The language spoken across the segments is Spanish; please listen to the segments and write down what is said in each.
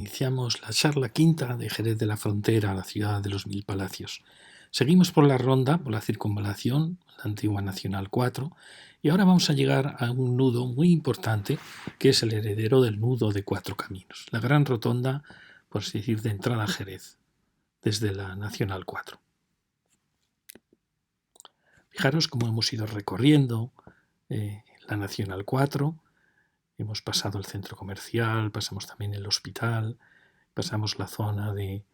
Iniciamos la charla quinta de Jerez de la Frontera, la ciudad de los mil palacios. Seguimos por la ronda, por la circunvalación, la antigua Nacional 4, y ahora vamos a llegar a un nudo muy importante que es el heredero del nudo de Cuatro Caminos, la gran rotonda, por así decir, de entrada a Jerez, desde la Nacional 4. Fijaros cómo hemos ido recorriendo la Nacional 4, hemos pasado el centro comercial, pasamos también el hospital, pasamos la zona de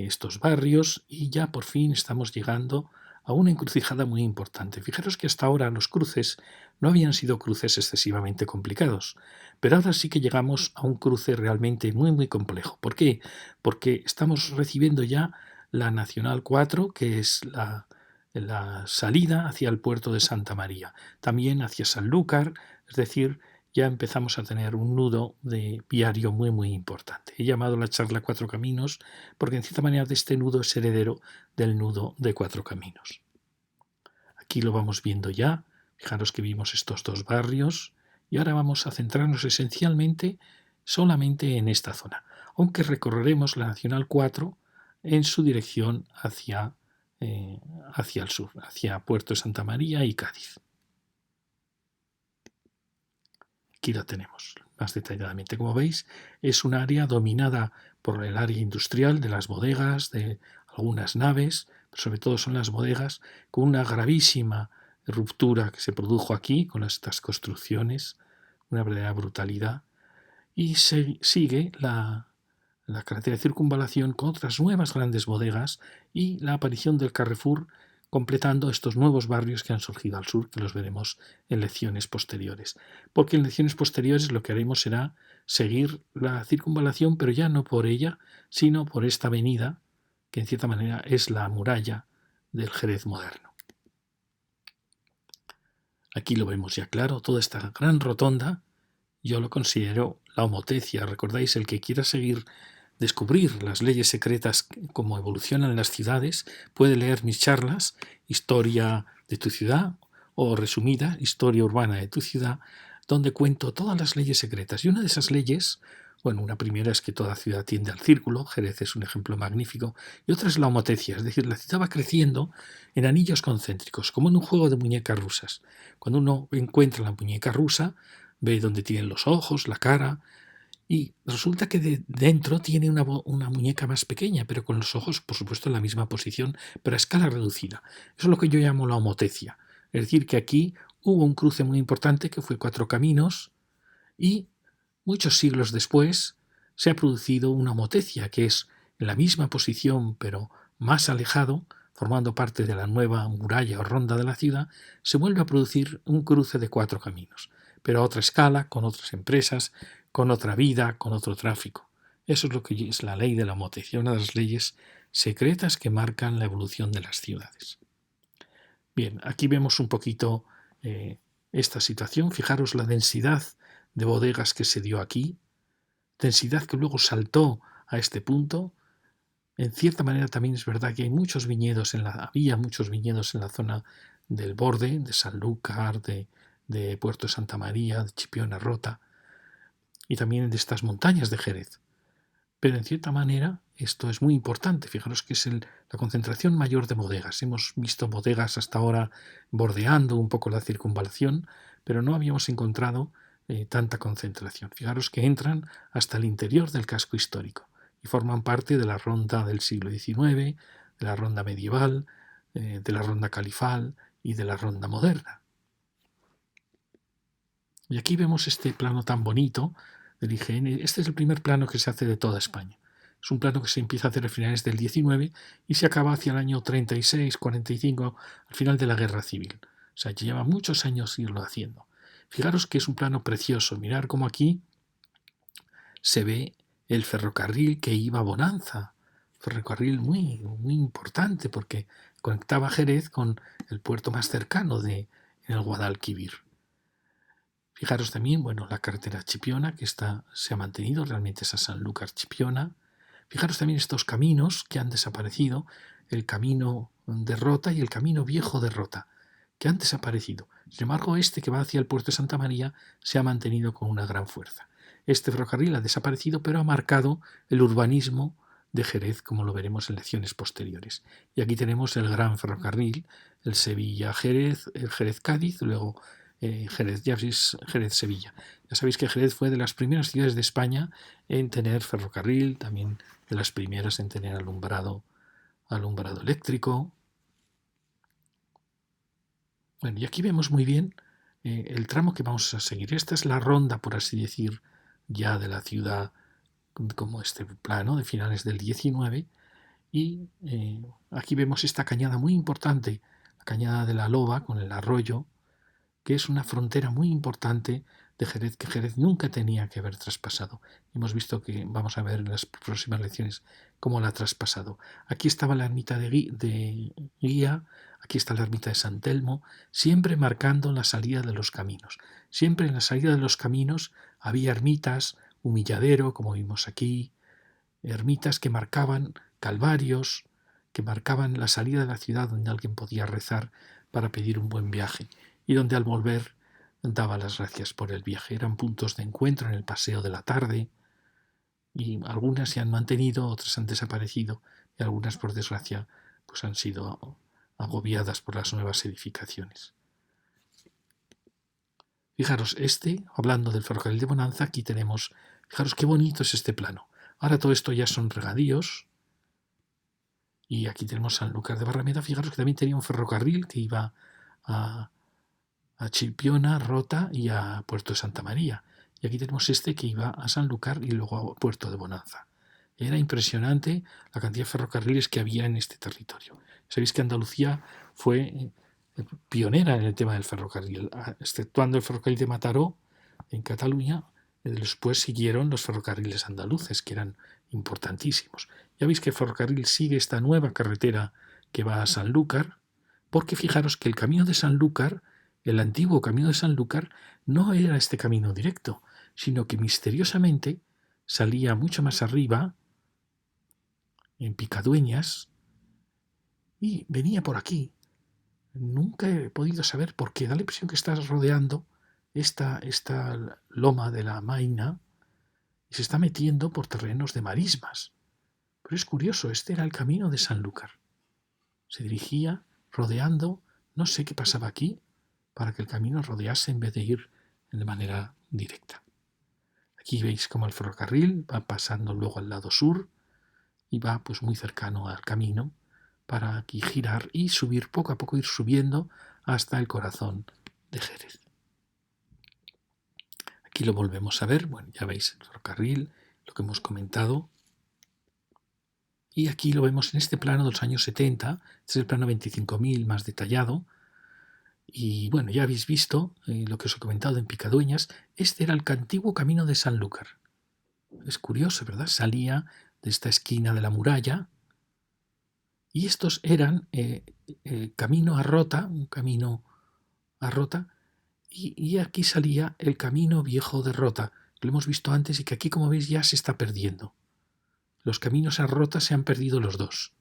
estos barrios y ya por fin estamos llegando a una encrucijada muy importante. Fijaros que hasta ahora los cruces no habían sido cruces excesivamente complicados, pero ahora sí que llegamos a un cruce realmente muy complejo. ¿Por qué? Porque estamos recibiendo ya la Nacional 4, que es la salida hacia el puerto de Santa María, también hacia Sanlúcar, es decir, ya empezamos a tener un nudo de viario muy importante. He llamado la charla Cuatro Caminos porque en cierta manera de este nudo es heredero del nudo de Cuatro Caminos. Aquí lo vamos viendo ya, fijaros que vimos estos dos barrios y ahora vamos a centrarnos esencialmente solamente en esta zona, aunque recorreremos la Nacional 4 en su dirección hacia el sur, hacia Puerto de Santa María y Cádiz. Aquí la tenemos más detalladamente. Como veis, es un área dominada por el área industrial de las bodegas, de algunas naves, pero sobre todo son las bodegas, con una gravísima ruptura que se produjo aquí con estas construcciones, una verdadera brutalidad, y se sigue la carretera de circunvalación con otras nuevas grandes bodegas y la aparición del Carrefour, completando estos nuevos barrios que han surgido al sur, que los veremos en lecciones posteriores. Porque en lecciones posteriores lo que haremos será seguir la circunvalación, pero ya no por ella, sino por esta avenida, que en cierta manera es la muralla del Jerez moderno. Aquí lo vemos ya claro, toda esta gran rotonda, yo lo considero la homotecia. ¿Recordáis? El que quiera descubrir las leyes secretas, cómo evolucionan las ciudades, puede leer mis charlas, Historia de tu ciudad, o resumida, Historia urbana de tu ciudad, donde cuento todas las leyes secretas. Y una de esas leyes, bueno, una primera es que toda ciudad tiende al círculo, Jerez es un ejemplo magnífico, y otra es la homotecia, es decir, la ciudad va creciendo en anillos concéntricos, como en un juego de muñecas rusas. Cuando uno encuentra la muñeca rusa, ve dónde tienen los ojos, la cara, y resulta que dentro tiene una muñeca más pequeña, pero con los ojos, por supuesto, en la misma posición, pero a escala reducida. Eso es lo que yo llamo la homotecia. Es decir, que aquí hubo un cruce muy importante que fue Cuatro Caminos y muchos siglos después se ha producido una homotecia, que es en la misma posición, pero más alejado, formando parte de la nueva muralla o ronda de la ciudad, se vuelve a producir un cruce de Cuatro Caminos, pero a otra escala, con otras empresas, con otra vida, con otro tráfico. Eso es lo que es la ley de la homotecia, una de las leyes secretas que marcan la evolución de las ciudades. Bien, aquí vemos un poquito esta situación. Fijaros la densidad de bodegas que se dio aquí, densidad que luego saltó a este punto. En cierta manera también es verdad que había muchos viñedos en la zona del borde, de Sanlúcar, de Puerto de Santa María, de Chipiona Rota, y también de estas montañas de Jerez. Pero en cierta manera esto es muy importante. Fijaros que es la concentración mayor de bodegas. Hemos visto bodegas hasta ahora bordeando un poco la circunvalación, pero no habíamos encontrado tanta concentración. Fijaros que entran hasta el interior del casco histórico y forman parte de la ronda del siglo XIX, de la ronda medieval, de la ronda califal y de la ronda moderna. Y aquí vemos este plano tan bonito del IGN. Este es el primer plano que se hace de toda España. Es un plano que se empieza a hacer a finales del XIX y se acaba hacia el año 36, 45, al final de la Guerra Civil. O sea, lleva muchos años irlo haciendo. Fijaros que es un plano precioso. Mirar cómo aquí se ve el ferrocarril que iba a Bonanza. Ferrocarril muy importante porque conectaba Jerez con el puerto más cercano en el Guadalquivir. Fijaros también, bueno, la carretera Chipiona, que se ha mantenido, realmente es a Sanlúcar Chipiona. Fijaros también estos caminos que han desaparecido, el camino de Rota y el camino viejo de Rota, que han desaparecido. Sin embargo, este que va hacia el puerto de Santa María se ha mantenido con una gran fuerza. Este ferrocarril ha desaparecido, pero ha marcado el urbanismo de Jerez, como lo veremos en lecciones posteriores. Y aquí tenemos el gran ferrocarril, el Sevilla-Jerez, el Jerez-Cádiz, luego Jerez-Sevilla. Ya sabéis que Jerez fue de las primeras ciudades de España en tener ferrocarril, también de las primeras en tener alumbrado eléctrico. Bueno, y aquí vemos muy bien el tramo que vamos a seguir. Esta es la ronda, por así decir, ya de la ciudad, como este plano de finales del 19, y aquí vemos esta cañada muy importante, la cañada de la Loba con el arroyo, que es una frontera muy importante de Jerez, que Jerez nunca tenía que haber traspasado. Hemos visto que vamos a ver en las próximas lecciones cómo la ha traspasado. Aquí estaba la ermita de Guía, aquí está la ermita de San Telmo, siempre marcando la salida de los caminos. Siempre en la salida de los caminos había ermitas, humilladero, como vimos aquí, ermitas que marcaban calvarios, que marcaban la salida de la ciudad donde alguien podía rezar para pedir un buen viaje y donde al volver daba las gracias por el viaje. Eran puntos de encuentro en el paseo de la tarde y algunas se han mantenido, otras han desaparecido y algunas, por desgracia, pues han sido agobiadas por las nuevas edificaciones. Fijaros, hablando del ferrocarril de Bonanza, aquí tenemos, fijaros qué bonito es este plano. Ahora todo esto ya son regadíos. Y aquí tenemos Sanlúcar de Barrameda. Fijaros que también tenía un ferrocarril que iba a Chipiona, Rota y a Puerto de Santa María. Y aquí tenemos que iba a Sanlúcar y luego a Puerto de Bonanza. Era impresionante la cantidad de ferrocarriles que había en este territorio. Sabéis que Andalucía fue pionera en el tema del ferrocarril, exceptuando el ferrocarril de Mataró en Cataluña. Después siguieron los ferrocarriles andaluces, que eran importantísimos. Ya veis que el ferrocarril sigue esta nueva carretera que va a Sanlúcar, porque fijaros que el camino de Sanlúcar, el antiguo camino de Sanlúcar, no era este camino directo, sino que misteriosamente salía mucho más arriba, en Picadueñas, y venía por aquí. Nunca he podido saber por qué. Da la impresión que estás rodeando esta loma de la Maina y se está metiendo por terrenos de marismas. Pero es curioso, este era el camino de Sanlúcar. Se dirigía rodeando, no sé qué pasaba aquí, para que el camino rodease en vez de ir de manera directa. Aquí veis cómo el ferrocarril va pasando luego al lado sur y va pues muy cercano al camino para aquí girar y subir poco a poco, ir subiendo hasta el corazón de Jerez. Aquí lo volvemos a ver, bueno, ya veis el ferrocarril, lo que hemos comentado. Y aquí lo vemos en este plano de los años 70, este es el plano 25.000 más detallado. Y bueno, ya habéis visto lo que os he comentado en Picadueñas, este era el antiguo camino de Sanlúcar. Es curioso, ¿verdad? Salía de esta esquina de la muralla y estos eran camino a Rota, un camino a Rota, y aquí salía el camino viejo de Rota, que lo hemos visto antes y que aquí, como veis, ya se está perdiendo. Los caminos a Rota se han perdido los dos.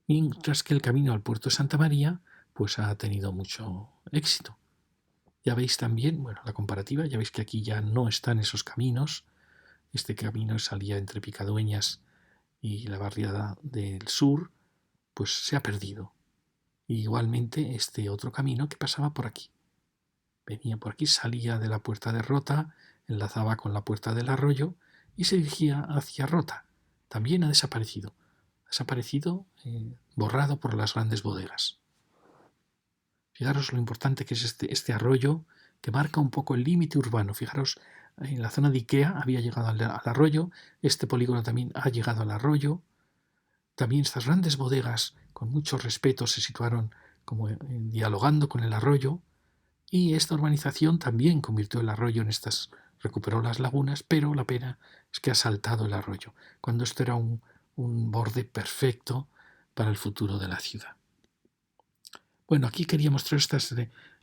Mientras que el camino al puerto de Santa María pues ha tenido mucho éxito. Ya veis también, bueno, la comparativa, ya veis que aquí ya no están esos caminos. Este camino salía entre Picadueñas y la barriada del sur, pues se ha perdido. Y igualmente este otro camino que pasaba por aquí. Venía por aquí, salía de la puerta de Rota, enlazaba con la puerta del arroyo y se dirigía hacia Rota. También ha desaparecido. Ha desaparecido, borrado por las grandes bodegas. Fijaros lo importante que es este arroyo que marca un poco el límite urbano. Fijaros, en la zona de Ikea había llegado al arroyo, este polígono también ha llegado al arroyo. También estas grandes bodegas con mucho respeto se situaron como dialogando con el arroyo y esta urbanización también convirtió el arroyo en estas, recuperó las lagunas, pero la pena es que ha saltado el arroyo, cuando esto era un borde perfecto para el futuro de la ciudad. Bueno, aquí quería mostrar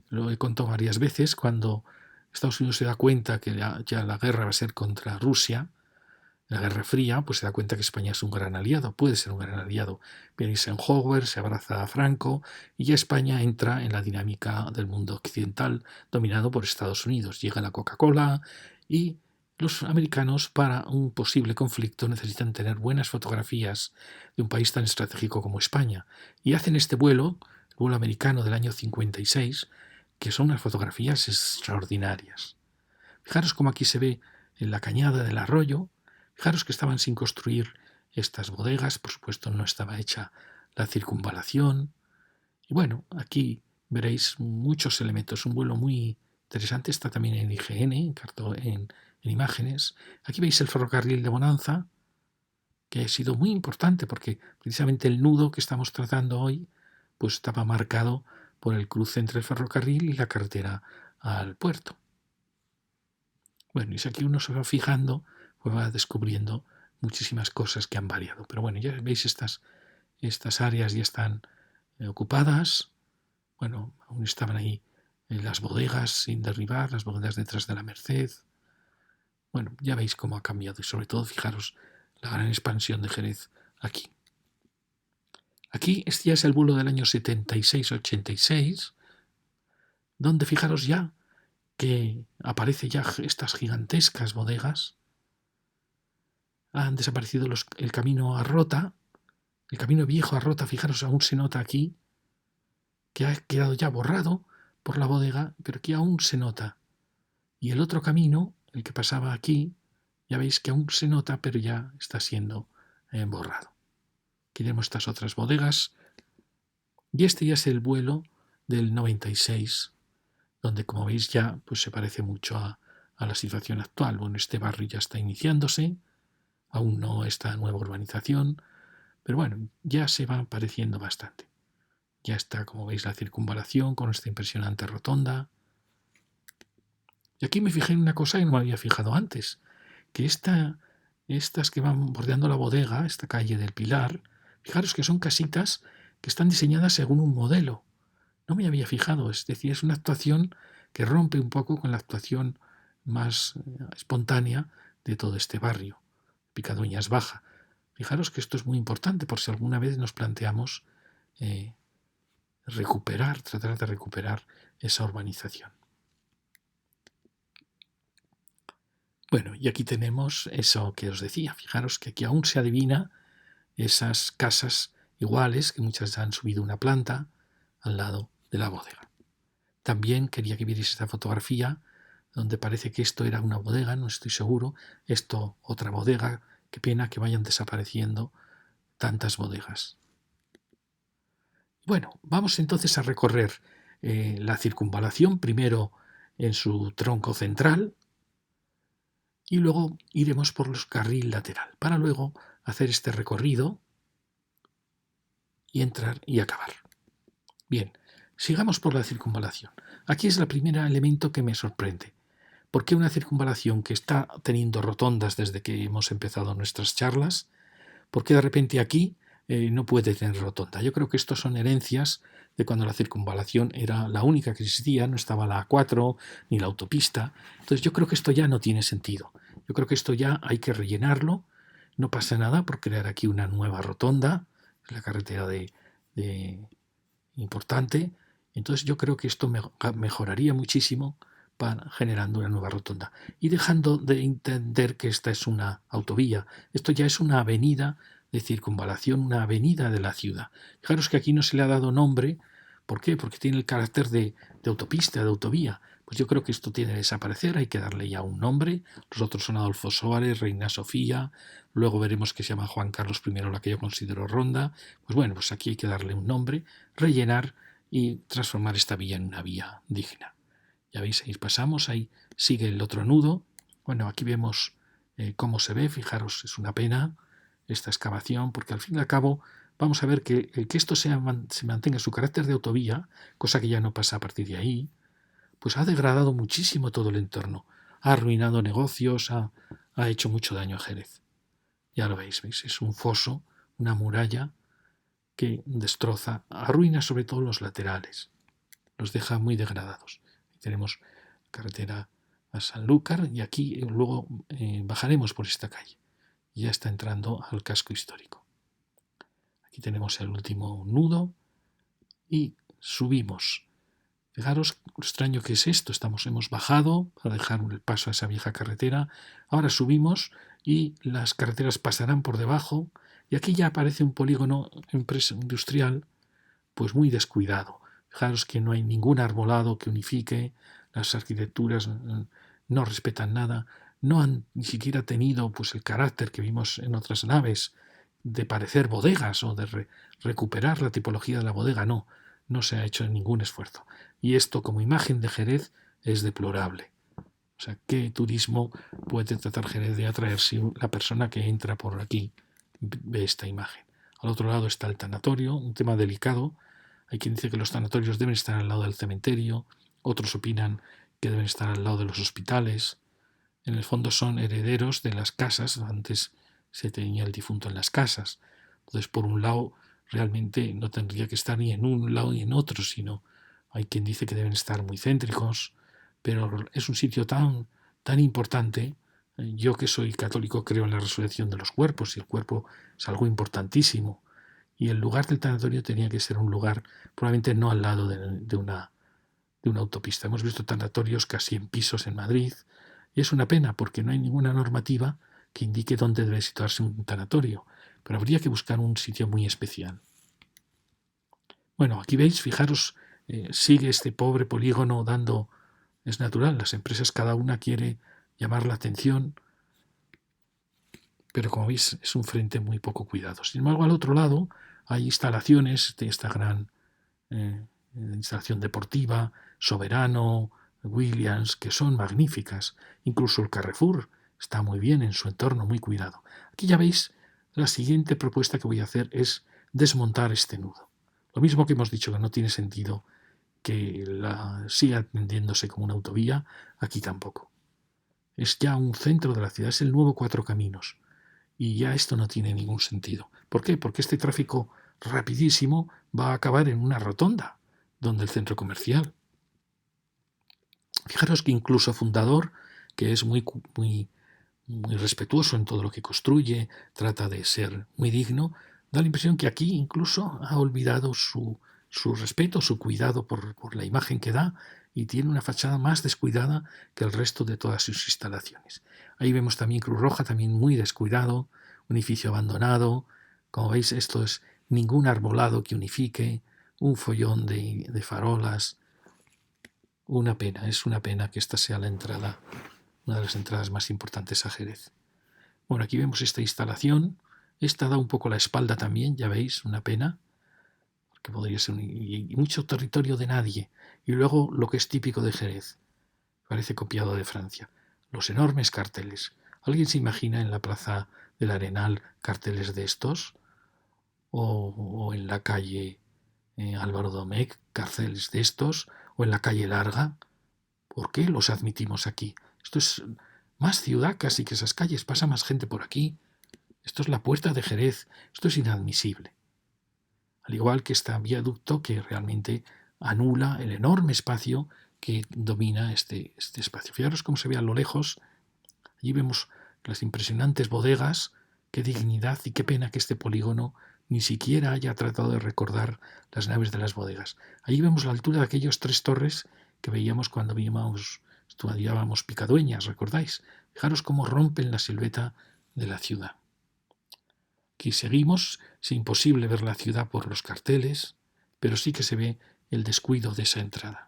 lo he contado varias veces, cuando Estados Unidos se da cuenta que ya la guerra va a ser contra Rusia, la Guerra Fría, pues se da cuenta que España es un gran aliado, puede ser un gran aliado. Viene Eisenhower, se abraza a Franco y ya España entra en la dinámica del mundo occidental dominado por Estados Unidos. Llega la Coca-Cola y Los americanos, para un posible conflicto, necesitan tener buenas fotografías de un país tan estratégico como España. Y hacen este vuelo, el vuelo americano del año 56, que son unas fotografías extraordinarias. Fijaros cómo aquí se ve en la cañada del arroyo. Fijaros que estaban sin construir estas bodegas. Por supuesto, no estaba hecha la circunvalación. Y bueno, aquí veréis muchos elementos. Un vuelo muy interesante. Está también en IGN, en imágenes. Aquí veis el ferrocarril de Bonanza, que ha sido muy importante porque precisamente el nudo que estamos tratando hoy pues estaba marcado por el cruce entre el ferrocarril y la carretera al puerto. Bueno, y si aquí uno se va fijando, pues va descubriendo muchísimas cosas que han variado. Pero bueno, ya veis estas áreas ya están ocupadas. Bueno, aún estaban ahí las bodegas sin derribar, las bodegas detrás de la Merced. Bueno, ya veis cómo ha cambiado y sobre todo fijaros la gran expansión de Jerez aquí. Aquí este ya es el vuelo del año 76-86, donde fijaros ya que aparece ya estas gigantescas bodegas. Han desaparecido el camino a Rota, el camino viejo a Rota, fijaros, aún se nota aquí que ha quedado ya borrado por la bodega, pero que aún se nota. Y el otro camino, el que pasaba aquí, ya veis que aún se nota, pero ya está siendo borrado. Aquí tenemos estas otras bodegas. Y este ya es el vuelo del 96, donde como veis ya pues se parece mucho a la situación actual. Bueno, este barrio ya está iniciándose, aún no esta nueva urbanización, pero bueno, ya se va pareciendo bastante. Ya está, como veis, la circunvalación con esta impresionante rotonda. Y aquí me fijé en una cosa que no me había fijado antes, que estas que van bordeando la bodega, esta calle del Pilar, fijaros que son casitas que están diseñadas según un modelo. No me había fijado, es decir, es una actuación que rompe un poco con la actuación más espontánea de todo este barrio. Picadueñas Baja. Fijaros que esto es muy importante por si alguna vez nos planteamos tratar de recuperar esa urbanización. Bueno, y aquí tenemos eso que os decía. Fijaros que aquí aún se adivina esas casas iguales, que muchas han subido una planta al lado de la bodega. También quería que vierais esta fotografía donde parece que esto era una bodega, no estoy seguro, esto otra bodega. Qué pena que vayan desapareciendo tantas bodegas. Bueno, vamos entonces a recorrer la circunvalación, primero en su tronco central y luego iremos por los carril lateral, para luego hacer este recorrido y entrar y acabar. Bien, sigamos por la circunvalación. Aquí es el primer elemento que me sorprende. ¿Por qué una circunvalación que está teniendo rotondas desde que hemos empezado nuestras charlas? ¿Por qué de repente aquí no puede tener rotonda? Yo creo que estos son herencias de cuando la circunvalación era la única que existía, no estaba la A4 ni la autopista. Entonces yo creo que esto ya no tiene sentido. Yo creo que esto ya hay que rellenarlo. No pasa nada por crear aquí una nueva rotonda, la carretera importante. Entonces yo creo que esto mejoraría muchísimo generando una nueva rotonda y dejando de entender que esta es una autovía. Esto ya es una avenida de circunvalación, una avenida de la ciudad. Fijaros que aquí no se le ha dado nombre. ¿Por qué? Porque tiene el carácter de autopista, de autovía. Pues yo creo que esto tiene que desaparecer, hay que darle ya un nombre. Los otros son Adolfo Suárez, Reina Sofía, luego veremos que se llama Juan Carlos I, la que yo considero Ronda. Pues bueno, pues aquí hay que darle un nombre, rellenar y transformar esta vía en una vía digna. Ya veis, ahí pasamos, ahí sigue el otro nudo. Bueno, aquí vemos cómo se ve, fijaros, es una pena esta excavación, porque al fin y al cabo vamos a ver que el que esto se mantenga su carácter de autovía, cosa que ya no pasa a partir de ahí, pues ha degradado muchísimo todo el entorno, ha arruinado negocios, ha hecho mucho daño a Jerez. Ya lo veis, es un foso, una muralla que destroza, arruina sobre todo los laterales, los deja muy degradados. Aquí tenemos carretera a Sanlúcar y aquí luego bajaremos por esta calle. Ya está entrando al casco histórico. Aquí tenemos el último nudo y subimos Fijaros lo extraño que es esto. Hemos bajado para dejar el paso a esa vieja carretera. Ahora subimos y las carreteras pasarán por debajo. Y aquí ya aparece un polígono industrial pues muy descuidado. Fijaros que no hay ningún arbolado que unifique. Las arquitecturas no respetan nada. No han ni siquiera tenido pues el carácter que vimos en otras naves de parecer bodegas o de recuperar la tipología de la bodega. No, no se ha hecho ningún esfuerzo. Y esto como imagen de Jerez es deplorable. O sea, ¿qué turismo puede tratar Jerez de atraer si la persona que entra por aquí ve esta imagen? Al otro lado está el tanatorio, un tema delicado. Hay quien dice que los tanatorios deben estar al lado del cementerio, otros opinan que deben estar al lado de los hospitales. En el fondo son herederos de las casas. Antes se tenía el difunto en las casas. Entonces, por un lado, realmente no tendría que estar ni en un lado ni en otro, sino hay quien dice que deben estar muy céntricos, pero es un sitio tan importante. Yo que soy católico creo en la resurrección de los cuerpos y el cuerpo es algo importantísimo. Y el lugar del tanatorio tenía que ser un lugar probablemente no al lado de una autopista. Hemos visto tanatorios casi en pisos en Madrid y es una pena porque no hay ninguna normativa que indique dónde debe situarse un tanatorio, pero habría que buscar un sitio muy especial. Bueno, aquí veis, fijaros, sigue este pobre polígono dando, es natural, las empresas cada una quiere llamar la atención, pero como veis es un frente muy poco cuidado. Sin embargo, al otro lado hay instalaciones de esta gran instalación deportiva, Soberano, Williams, que son magníficas. Incluso el Carrefour está muy bien en su entorno, muy cuidado. Aquí ya veis, la siguiente propuesta que voy a hacer es desmontar este nudo. Lo mismo que hemos dicho que no tiene sentido que siga atendiéndose como una autovía, aquí tampoco. Es ya un centro de la ciudad, es el nuevo Cuatro Caminos. Y ya esto no tiene ningún sentido. ¿Por qué? Porque este tráfico rapidísimo va a acabar en una rotonda, donde el centro comercial. Fijaros que incluso Fundador, que es muy respetuoso en todo lo que construye, trata de ser muy digno, da la impresión que aquí incluso ha olvidado su respeto, su cuidado por la imagen que da y tiene una fachada más descuidada que el resto de todas sus instalaciones. Ahí vemos también Cruz Roja, también muy descuidado, un edificio abandonado. Como veis, esto es ningún arbolado que unifique, un follón de farolas. Es una pena que esta sea la entrada, una de las entradas más importantes a Jerez. Bueno, aquí vemos esta instalación. Esta da un poco la espalda también, ya veis, una pena, porque podría ser y mucho territorio de nadie. Y luego lo que es típico de Jerez, parece copiado de Francia, los enormes carteles. ¿Alguien se imagina en la plaza del Arenal carteles de estos? ¿O en la calle Álvaro Domecq carteles de estos? ¿O en la calle Larga? ¿Por qué los admitimos aquí? Esto es más ciudad casi que esas calles, pasa más gente por aquí. Esto es la puerta de Jerez, esto es inadmisible. Al igual que este viaducto que realmente anula el enorme espacio que domina este espacio. Fijaros cómo se ve a lo lejos. Allí vemos las impresionantes bodegas. Qué dignidad y qué pena que este polígono ni siquiera haya tratado de recordar las naves de las bodegas. Allí vemos la altura de aquellos 3 torres que veíamos cuando estudiábamos Picadueñas, ¿recordáis? Fijaros cómo rompen la silueta de la ciudad. Aquí seguimos, es imposible ver la ciudad por los carteles, pero sí que se ve el descuido de esa entrada.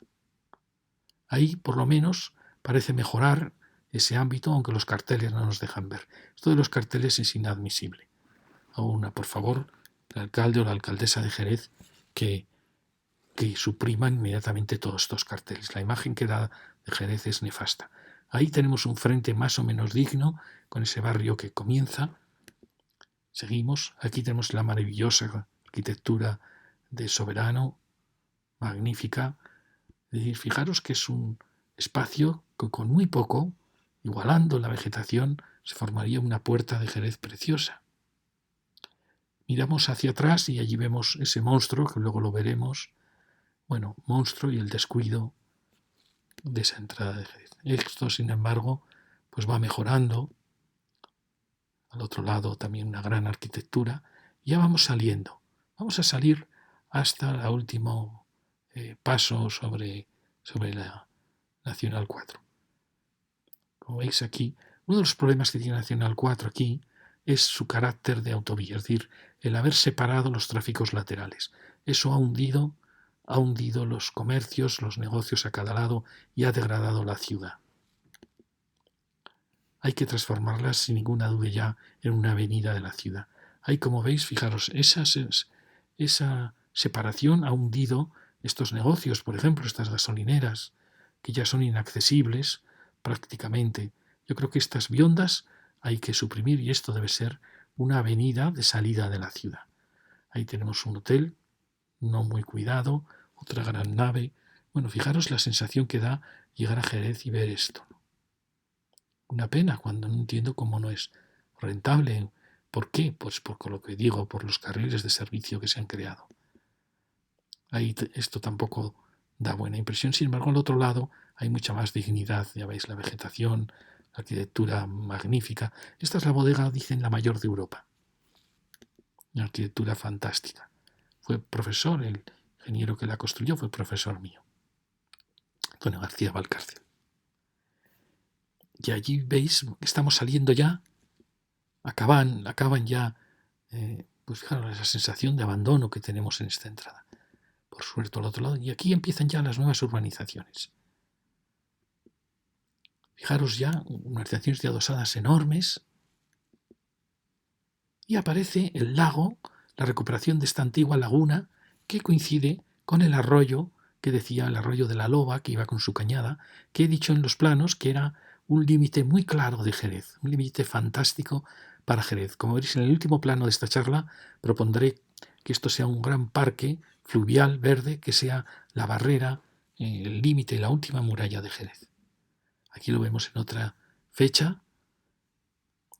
Ahí, por lo menos, parece mejorar ese ámbito, aunque los carteles no nos dejan ver. Esto de los carteles es inadmisible. Aún, por favor, el alcalde o la alcaldesa de Jerez que supriman inmediatamente todos estos carteles. La imagen que da de Jerez es nefasta. Ahí tenemos un frente más o menos digno, con ese barrio que comienza. Seguimos. Aquí tenemos la maravillosa arquitectura de Soberano, magnífica. Es decir, fijaros que es un espacio que con muy poco, igualando la vegetación, se formaría una puerta de Jerez preciosa. Miramos hacia atrás y allí vemos ese monstruo, que luego lo veremos. Bueno, monstruo y el descuido de esa entrada de Jerez. Esto, sin embargo, pues va mejorando. Al otro lado también una gran arquitectura. Y ya vamos saliendo. Vamos a salir hasta el último paso sobre sobre la Nacional 4. Como veis aquí, uno de los problemas que tiene la Nacional 4 aquí es su carácter de autovía, es decir, el haber separado los tráficos laterales. Eso ha hundido los comercios, los negocios a cada lado y ha degradado la ciudad. Hay que transformarla sin ninguna duda ya en una avenida de la ciudad. Ahí, como veis, fijaros, esa separación ha hundido estos negocios, por ejemplo, estas gasolineras, que ya son inaccesibles prácticamente. Yo creo que estas viundas hay que suprimir y esto debe ser una avenida de salida de la ciudad. Ahí tenemos un hotel, no muy cuidado, otra gran nave. Bueno, fijaros la sensación que da llegar a Jerez y ver esto. Una pena cuando no entiendo cómo no es rentable. ¿Por qué? Pues por lo que digo, por los carriles de servicio que se han creado. Ahí esto tampoco da buena impresión. Sin embargo, al otro lado hay mucha más dignidad. Ya veis la vegetación, la arquitectura magnífica. Esta es la bodega, dicen, la mayor de Europa. Una arquitectura fantástica. Fue profesor, el ingeniero que la construyó fue profesor mío, Antonio García Valcárcel. Y allí veis que estamos saliendo ya, acaban ya, pues fijaros esa sensación de abandono que tenemos en esta entrada. Por suerte al otro lado, y aquí empiezan ya las nuevas urbanizaciones. Fijaros ya, urbanizaciones de adosadas enormes, y aparece el lago, la recuperación de esta antigua laguna, que coincide con el arroyo que decía, el arroyo de la Loba, que iba con su cañada, que he dicho en los planos que era un límite muy claro de Jerez, un límite fantástico para Jerez. Como veréis en el último plano de esta charla, propondré que esto sea un gran parque fluvial verde, que sea la barrera, el límite y la última muralla de Jerez. Aquí lo vemos en otra fecha.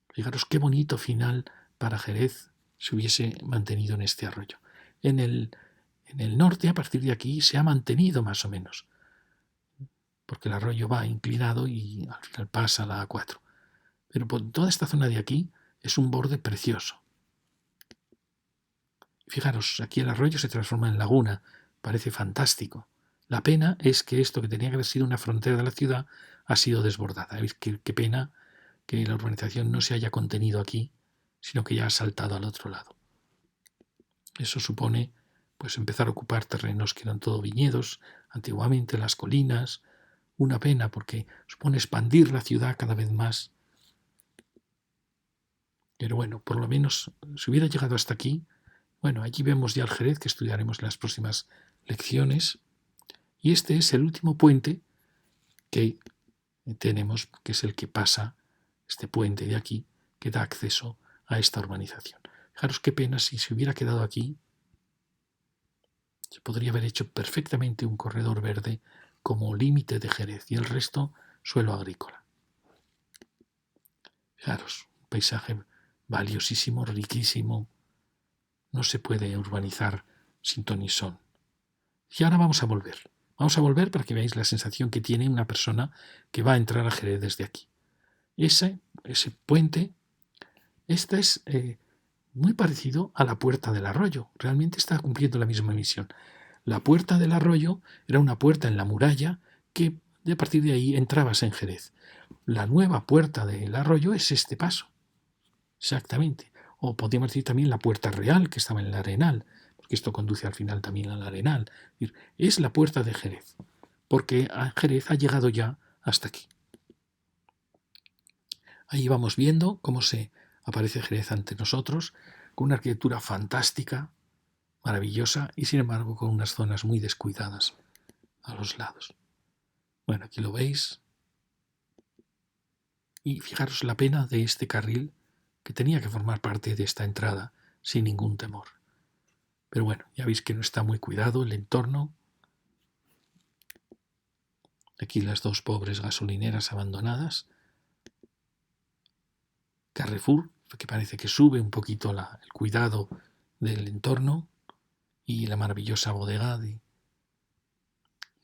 Fijaros qué bonito final para Jerez se hubiese mantenido en este arroyo. En el norte, a partir de aquí, se ha mantenido más o menos, porque el arroyo va inclinado y al final pasa a la A4. Pero por toda esta zona de aquí es un borde precioso. Fijaros, aquí el arroyo se transforma en laguna, parece fantástico. La pena es que esto que tenía que haber sido una frontera de la ciudad ha sido desbordada. ¿Veis qué pena que la urbanización no se haya contenido aquí, sino que ya ha saltado al otro lado? Eso supone pues empezar a ocupar terrenos que eran todo viñedos, antiguamente las colinas. Una pena porque supone expandir la ciudad cada vez más. Pero bueno, por lo menos si hubiera llegado hasta aquí, bueno, allí vemos ya el Jerez que estudiaremos en las próximas lecciones. Y este es el último puente que tenemos, que es el que pasa, este puente de aquí, que da acceso a esta urbanización. Fijaros qué pena si se hubiera quedado aquí. Se podría haber hecho perfectamente un corredor verde como límite de Jerez y el resto suelo agrícola. Fijaros, un paisaje valiosísimo, riquísimo. No se puede urbanizar sin ton y son. Y ahora vamos a volver. Vamos a volver para que veáis la sensación que tiene una persona que va a entrar a Jerez desde aquí. Ese puente, este es muy parecido a la Puerta del Arroyo. Realmente está cumpliendo la misma misión. La Puerta del Arroyo era una puerta en la muralla que a partir de ahí entrabas en Jerez. La nueva Puerta del Arroyo es este paso. Exactamente. O podríamos decir también la Puerta Real, que estaba en el Arenal, porque esto conduce al final también al Arenal. Es la Puerta de Jerez, porque Jerez ha llegado ya hasta aquí. Ahí vamos viendo cómo se aparece Jerez ante nosotros, con una arquitectura fantástica, maravillosa, y sin embargo con unas zonas muy descuidadas a los lados. Bueno, aquí lo veis. Y fijaros la pena de este carril que tenía que formar parte de esta entrada sin ningún temor. Pero bueno, ya veis que no está muy cuidado el entorno. Aquí las dos pobres gasolineras abandonadas. Carrefour, que parece que sube un poquito el cuidado del entorno. Y la maravillosa bodega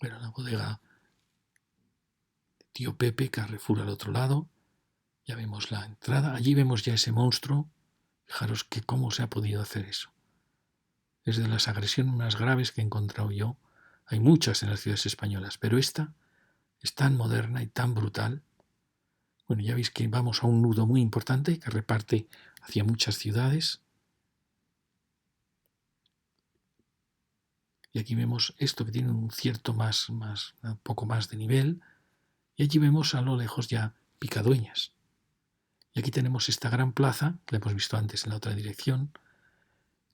la bodega de Tío Pepe, Carrefour al otro lado. Ya vemos la entrada. Allí vemos ya ese monstruo. Fijaros cómo se ha podido hacer eso. Es de las agresiones más graves que he encontrado yo Hay muchas en las ciudades españolas, pero esta es tan moderna y tan brutal. Bueno, ya veis que vamos a un nudo muy importante que reparte hacia muchas ciudades. Y aquí vemos esto que tiene un cierto un poco más de nivel. Y allí vemos a lo lejos ya Picadueñas. Y aquí tenemos esta gran plaza, que la hemos visto antes en la otra dirección.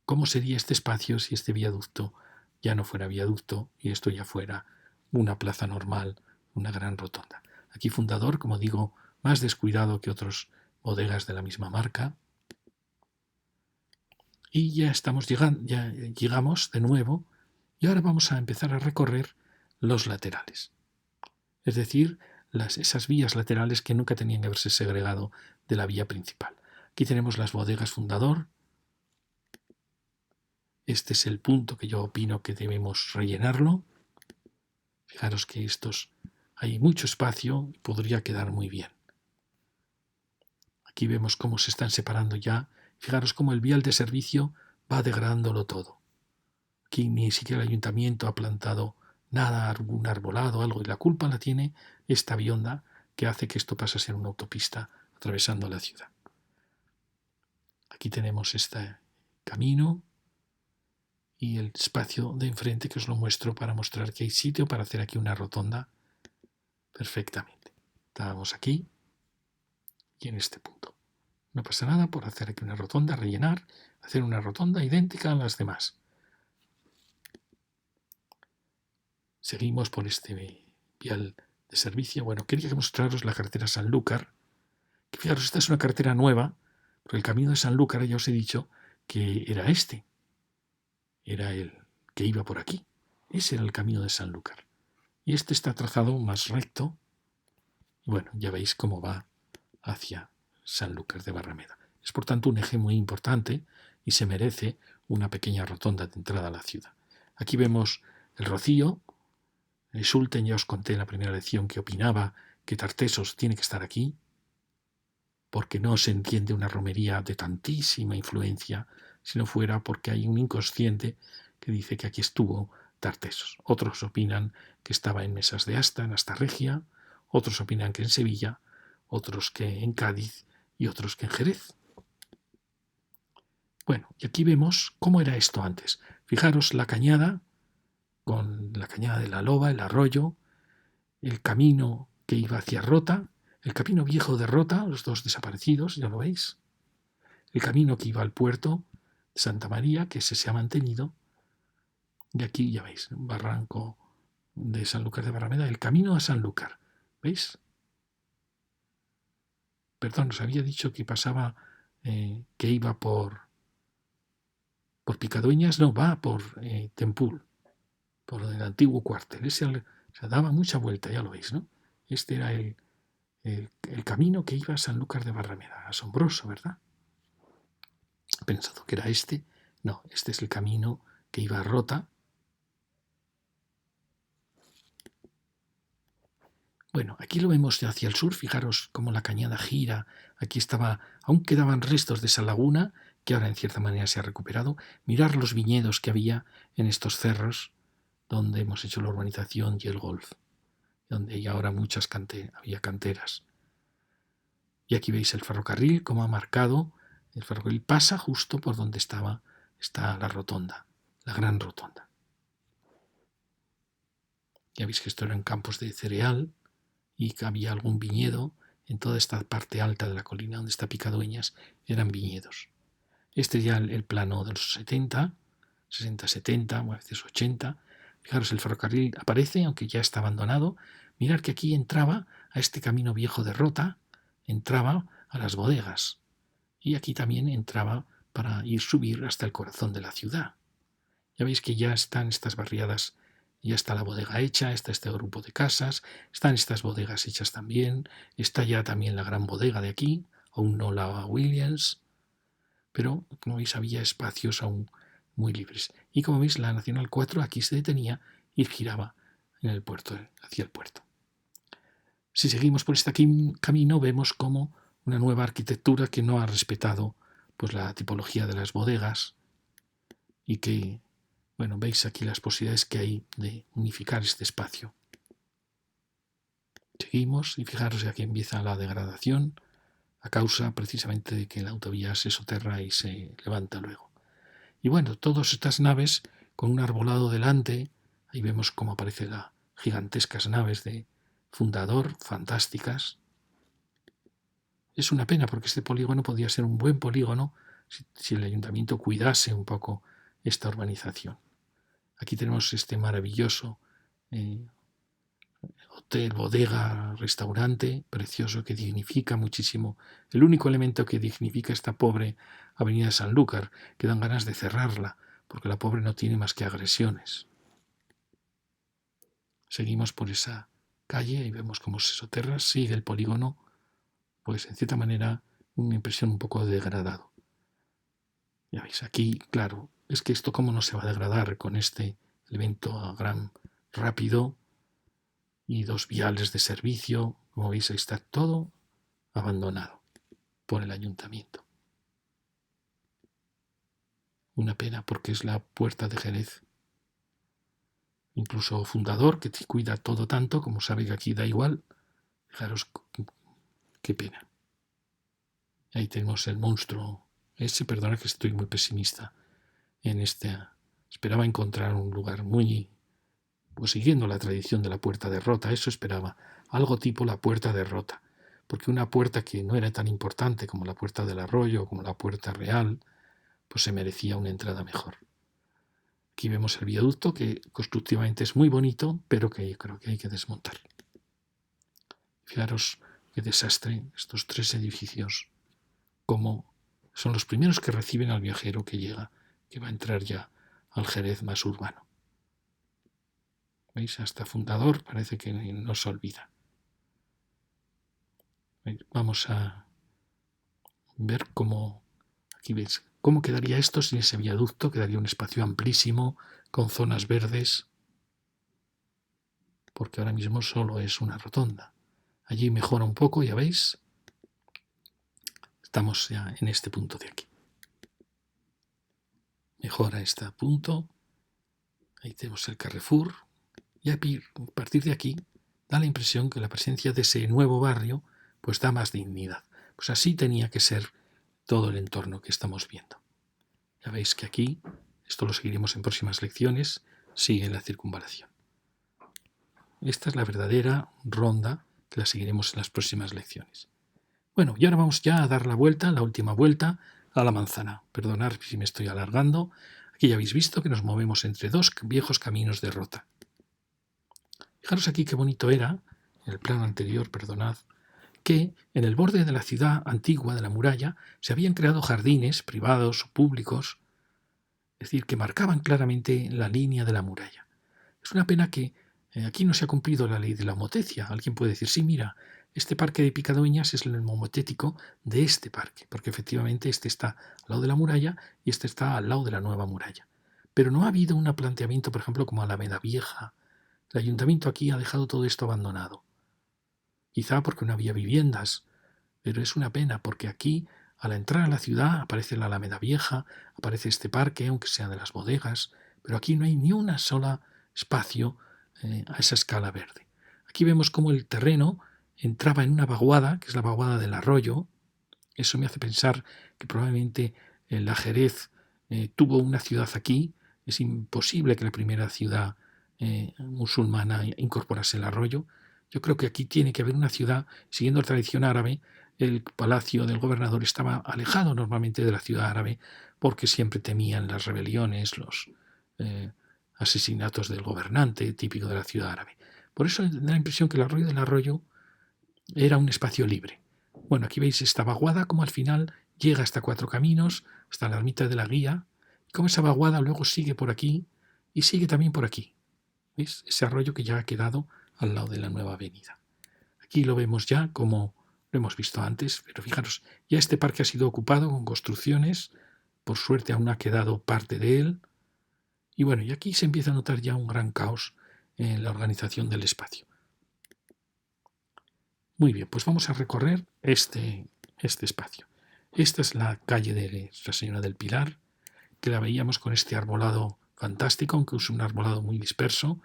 ¿Cómo sería este espacio si este viaducto ya no fuera viaducto y esto ya fuera una plaza normal, una gran rotonda? Aquí Fundador, como digo, más descuidado que otros bodegas de la misma marca. Y ya llegamos de nuevo y ahora vamos a empezar a recorrer los laterales. Es decir, esas vías laterales que nunca tenían que haberse segregado de la vía principal. Aquí tenemos las bodegas Fundador. Este es el punto que yo opino que debemos rellenarlo. Fijaros que hay mucho espacio y podría quedar muy bien. Aquí vemos cómo se están separando ya. Fijaros cómo el vial de servicio va degradándolo todo. Aquí ni siquiera el ayuntamiento ha plantado nada, algún arbolado, algo, y la culpa la tiene esta bionda que hace que esto pase a ser una autopista atravesando la ciudad. Aquí tenemos este camino y el espacio de enfrente que os lo muestro para mostrar que hay sitio para hacer aquí una rotonda perfectamente. Estábamos aquí y en este punto. No pasa nada por hacer aquí una rotonda, rellenar, hacer una rotonda idéntica a las demás. Seguimos por este vial de servicio. Bueno, quería mostraros la carretera Sanlúcar. Que fijaros, esta es una carretera nueva, porque el camino de Sanlúcar ya os he dicho que era este. Era el que iba por aquí. Ese era el camino de Sanlúcar. Y este está trazado más recto. Y bueno, ya veis cómo va hacia Sanlúcar de Barrameda. Es por tanto un eje muy importante y se merece una pequeña rotonda de entrada a la ciudad. Aquí vemos el Rocío. Schulten, ya os conté en la primera lección que opinaba que Tartesos tiene que estar aquí, porque no se entiende una romería de tantísima influencia si no fuera porque hay un inconsciente que dice que aquí estuvo Tartesos. Otros opinan que estaba en Mesas de Asta, en Asta Regia, otros opinan que en Sevilla, otros que en Cádiz y otros que en Jerez. Bueno, y aquí vemos cómo era esto antes. Fijaros la cañada, con la cañada de la Loba, el arroyo, el camino que iba hacia Rota, el camino viejo de Rota, los dos desaparecidos, ya lo veis, el camino que iba al puerto de Santa María, que ese se ha mantenido, y aquí ya veis, un barranco de Sanlúcar de Barrameda, el camino a Sanlúcar, ¿veis? Perdón, os había dicho que pasaba, que iba por Picadueñas, no, va por Tempul, por el antiguo cuartel. Daba mucha vuelta, ya lo veis, ¿no? Este era el camino que iba a Sanlúcar de Barrameda. Asombroso, ¿verdad? He pensado que era este. No, este es el camino que iba a Rota. Bueno, aquí lo vemos hacia el sur. Fijaros cómo la cañada gira. Aquí aún quedaban restos de esa laguna que ahora en cierta manera se ha recuperado. Mirar los viñedos que había en estos cerros donde hemos hecho la urbanización y el golf, donde hay ahora había canteras. Y aquí veis el ferrocarril, cómo ha marcado. El ferrocarril pasa justo por donde está la rotonda, la gran rotonda. Ya veis que esto eran campos de cereal y que había algún viñedo en toda esta parte alta de la colina donde está Picadueñas, eran viñedos. Este ya el plano de los 60, 70, o a veces 80. Fijaros, el ferrocarril aparece, aunque ya está abandonado. Mirad que aquí entraba a este camino viejo de Rota, entraba a las bodegas. Y aquí también entraba para subir hasta el corazón de la ciudad. Ya veis que ya están estas barriadas, ya está la bodega hecha, está este grupo de casas, están estas bodegas hechas también, está ya también la gran bodega de aquí, aún no la Williams, pero como veis había espacios aún muy libres. Y como veis la Nacional 4 aquí se detenía y giraba en el puerto, hacia el puerto. Si seguimos por este camino vemos como una nueva arquitectura que no ha respetado pues la tipología de las bodegas y que Bueno, veis aquí las posibilidades que hay de unificar este espacio. Seguimos y fijaros que aquí empieza la degradación a causa precisamente de que la autovía se soterra y se levanta luego. Y bueno, todas estas naves con un arbolado delante, ahí vemos cómo aparecen las gigantescas naves de Fundador, fantásticas. Es una pena porque este polígono podría ser un buen polígono si el ayuntamiento cuidase un poco esta urbanización. Aquí tenemos este maravilloso hotel, bodega, restaurante, precioso, que dignifica muchísimo. El único elemento que dignifica esta pobre avenida de Sanlúcar, que dan ganas de cerrarla, porque la pobre no tiene más que agresiones. Seguimos por esa calle y vemos cómo se soterra, sigue el polígono, pues en cierta manera una impresión un poco degradado. Ya veis, aquí, claro, es que esto cómo no se va a degradar con este elemento a gran rápido y dos viales de servicio. Como veis, ahí está todo abandonado por el ayuntamiento. Una pena porque es la puerta de Jerez. Incluso Fundador, que te cuida todo tanto, como sabe que aquí da igual. Fijaros qué pena. Ahí tenemos el monstruo. Perdona que estoy muy pesimista en esta. Esperaba encontrar un lugar muy, pues siguiendo la tradición de la puerta de Rota, eso esperaba, algo tipo la puerta de Rota, porque una puerta que no era tan importante como la puerta del Arroyo, como la puerta real, pues se merecía una entrada mejor. Aquí vemos el viaducto, que constructivamente es muy bonito, pero que yo creo que hay que desmontar. Fijaros qué desastre estos tres edificios, como son los primeros que reciben al viajero que llega, que va a entrar ya al Jerez más urbano. ¿Veis? Hasta Fundador parece que no se olvida. Vamos a ver cómo, aquí veis, cómo quedaría esto sin ese viaducto. Quedaría un espacio amplísimo, con zonas verdes, porque ahora mismo solo es una rotonda. Allí mejora un poco, ya veis. Estamos ya en este punto de aquí. Mejora este punto. Ahí tenemos el Carrefour. Y a partir de aquí da la impresión que la presencia de ese nuevo barrio pues da más dignidad. Pues así tenía que ser todo el entorno que estamos viendo. Ya veis que aquí, esto lo seguiremos en próximas lecciones, sigue la circunvalación. Esta es la verdadera ronda que la seguiremos en las próximas lecciones. Bueno, y ahora vamos ya a dar la vuelta, la última vuelta, a la manzana. Perdonad si me estoy alargando. Aquí ya habéis visto que nos movemos entre dos viejos caminos de Rota. Fijaros aquí qué bonito era, en el plano anterior, perdonad, que en el borde de la ciudad antigua de la muralla se habían creado jardines privados o públicos, es decir, que marcaban claramente la línea de la muralla. Es una pena que aquí no se ha cumplido la ley de la homotecia. Alguien puede decir, sí, mira, este parque de Picadueñas es el homotético de este parque, porque efectivamente este está al lado de la muralla y este está al lado de la nueva muralla. Pero no ha habido un planteamiento, por ejemplo, como Alameda Vieja. El ayuntamiento aquí ha dejado todo esto abandonado. Quizá porque no había viviendas, pero es una pena porque aquí, al entrar a la ciudad, aparece la Alameda Vieja, aparece este parque, aunque sea de las bodegas, pero aquí no hay ni un solo espacio a esa escala verde. Aquí vemos cómo el terreno entraba en una vaguada, que es la vaguada del arroyo. Eso me hace pensar que probablemente la Jerez tuvo una ciudad aquí. Es imposible que la primera ciudad musulmana incorporase el arroyo. Yo creo que aquí tiene que haber una ciudad, siguiendo la tradición árabe. El palacio del gobernador estaba alejado normalmente de la ciudad árabe porque siempre temían las rebeliones, los asesinatos del gobernante, típico de la ciudad árabe. Por eso da la impresión que el arroyo del arroyo era un espacio libre. Bueno, aquí veis esta vaguada como al final llega hasta Cuatro Caminos, hasta la ermita de la Guía, y como esa vaguada luego sigue por aquí y sigue también por aquí. ¿Veis? Ese arroyo que ya ha quedado al lado de la nueva avenida. Aquí lo vemos ya como lo hemos visto antes, pero fijaros, ya este parque ha sido ocupado con construcciones, por suerte aún ha quedado parte de él, y bueno, y aquí se empieza a notar ya un gran caos en la organización del espacio. Muy bien, pues vamos a recorrer este espacio. Esta es la calle de Nuestra Señora del Pilar, que la veíamos con este arbolado fantástico, aunque es un arbolado muy disperso.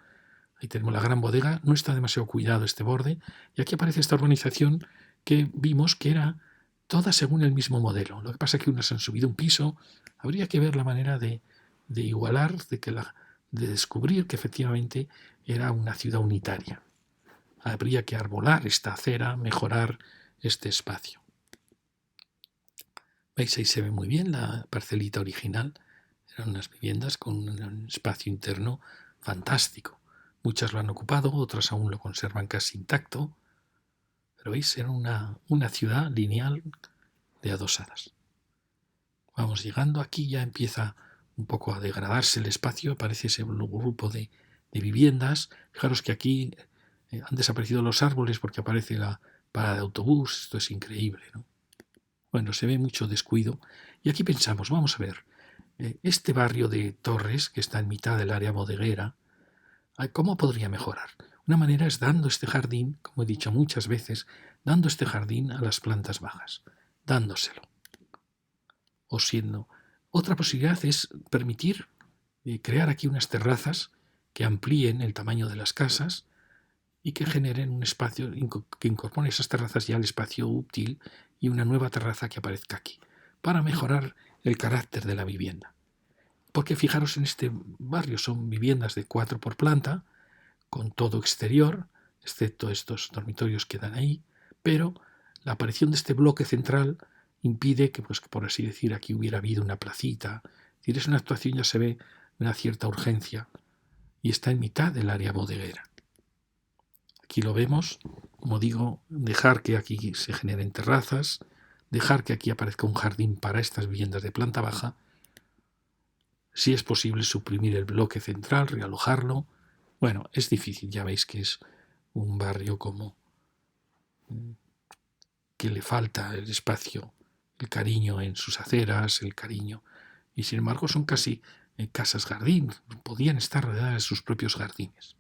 Ahí tenemos la gran bodega, no está demasiado cuidado este borde, y aquí aparece esta urbanización que vimos que era toda según el mismo modelo. Lo que pasa es que unas han subido un piso, habría que ver la manera de igualar, de descubrir que efectivamente era una ciudad unitaria. Habría que arbolar esta acera, mejorar este espacio. ¿Veis? Ahí se ve muy bien la parcelita original. Eran unas viviendas con un espacio interno fantástico. Muchas lo han ocupado, otras aún lo conservan casi intacto. Pero veis, era una ciudad lineal de adosadas. Vamos llegando aquí, ya empieza un poco a degradarse el espacio, aparece ese grupo de viviendas. Fijaros que aquí han desaparecido los árboles porque aparece la parada de autobús. Esto es increíble, ¿no? Bueno, se ve mucho descuido. Y aquí pensamos, vamos a ver, este barrio de Torres, que está en mitad del área bodeguera, ¿cómo podría mejorar? Una manera es dando este jardín, como he dicho muchas veces, dando este jardín a las plantas bajas, dándoselo. O siendo. Otra posibilidad es permitir crear aquí unas terrazas que amplíen el tamaño de las casas y que generen un espacio, que incorporen esas terrazas ya al espacio útil y una nueva terraza que aparezca aquí, para mejorar el carácter de la vivienda. Porque fijaros, en este barrio son viviendas de 4 por planta, con todo exterior, excepto estos dormitorios que dan ahí, pero la aparición de este bloque central impide que, pues, que por así decir, aquí hubiera habido una placita. Es decir, es una actuación, ya se ve, una cierta urgencia, y está en mitad del área bodeguera. Aquí lo vemos, como digo, dejar que aquí se generen terrazas, dejar que aquí aparezca un jardín para estas viviendas de planta baja. Si es posible suprimir el bloque central, realojarlo. Bueno, es difícil, ya veis que es un barrio como que le falta el espacio, el cariño en sus aceras, el cariño. Y sin embargo son casi casas jardín, podían estar rodeadas de sus propios jardines.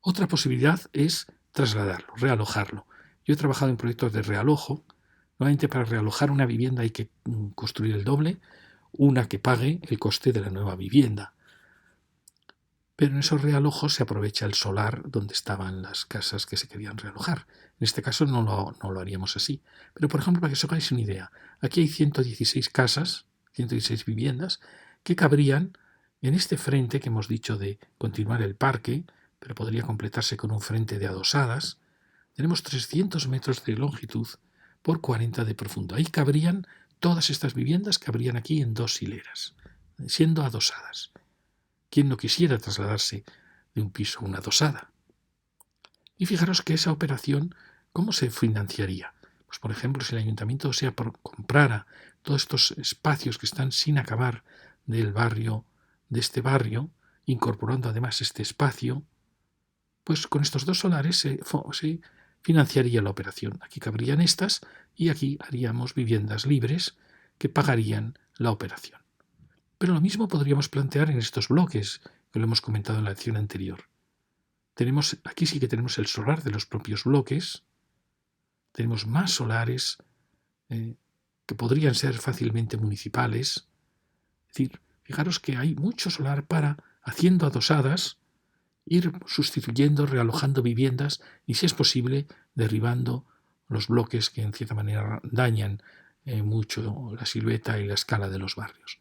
Otra posibilidad es trasladarlo, realojarlo. Yo he trabajado en proyectos de realojo. Normalmente para realojar una vivienda hay que construir el doble, una que pague el coste de la nueva vivienda. Pero en esos realojos se aprovecha el solar donde estaban las casas que se querían realojar. En este caso no lo haríamos así. Pero, por ejemplo, para que os hagáis una idea, aquí hay 116 casas, 116 viviendas, que cabrían en este frente que hemos dicho de continuar el parque, pero podría completarse con un frente de adosadas. Tenemos 300 metros de longitud por 40 de profundo. Ahí cabrían todas estas viviendas, cabrían aquí en 2 hileras, siendo adosadas. ¿Quién no quisiera trasladarse de un piso a una adosada? Y fijaros que esa operación, ¿cómo se financiaría? Pues, por ejemplo, si el ayuntamiento comprara todos estos espacios que están sin acabar del barrio, de este barrio, incorporando además este espacio, pues con estos 2 solares se financiaría la operación. Aquí cabrían estas y aquí haríamos viviendas libres que pagarían la operación. Pero lo mismo podríamos plantear en estos bloques, que lo hemos comentado en la lección anterior. Aquí sí que tenemos el solar de los propios bloques, tenemos más solares que podrían ser fácilmente municipales. Es decir, fijaros que hay mucho solar para, haciendo adosadas, ir sustituyendo, realojando viviendas y, si es posible, derribando los bloques que en cierta manera dañan mucho la silueta y la escala de los barrios.